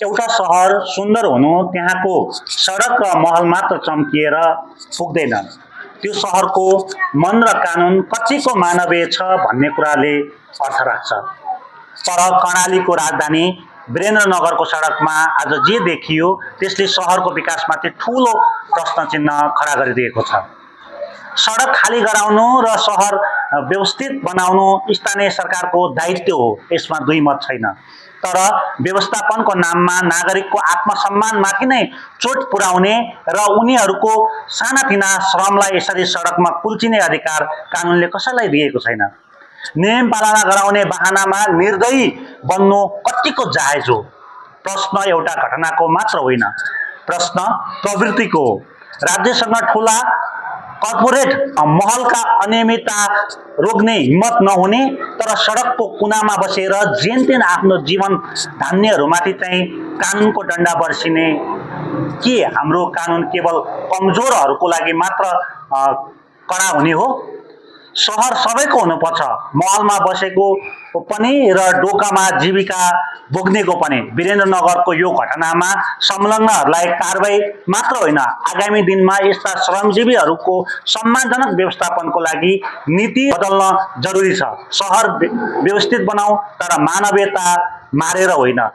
एउटा सहर सुन्दर हुनु त्यहाँको सडक र महल मात्र चम्किएर पुग्दैन, त्यो सहरको मन र कानुन कतिको मानवीय छ भन्ने कुराले अर्थ राख्छ। तर कर्णालीको राजधानी वीरेन्द्रनगरको सडकमा आज जे देखियो त्यसले सहरको विकासमाथि ठूलो प्रश्न चिन्ह खडा गरिदिएको छ। सडक खाली गराउनु र सहर व्यवस्थित बनाउनु स्थानीय सरकारको दायित्व हो, यसमा दुई मत छैन। तर व्यवस्थापनको नाममा नागरिकको आत्मसम्मानमाथि नै चोट पुर्याउने र उनीहरूको सानातिना श्रमलाई यसरी सडकमा कुल्चिने अधिकार कानुनले कसैलाई दिएको छैन। नियम पालना गराउने बहानामा निर्दयी बन्नु कतिको जायज हो? प्रश्न एउटा घटनाको मात्र होइन, प्रश्न प्रवृत्तिको हो। राज्यसँग ठूला कर्पोरेट महलका अनियमितता रोक्ने हिम्मत नहुने तर सडकको कुनामा बसेर जेनतेन आफ्नो जीवन धान्नेहरूमाथि चाहिँ कानुनको डन्डा बर्सिने, के हाम्रो कानुन केवल कमजोरहरूको लागि मात्र कडा हुने हो? सहर सबैको हुनुपर्छ, महलमा बसेको पनि र डोकामा जीविका भोग्नेको पनि। वीरेन्द्रनगरको यो घटनामा संलग्नहरूलाई कारबाही मात्र होइन, आगामी दिनमा यस्ता श्रमजीवीहरूको सम्मानजनक व्यवस्थापनको लागि नीति बदल्न जरुरी छ। सहर व्यवस्थित बनाऊ तर मानवीयता मारेर होइन।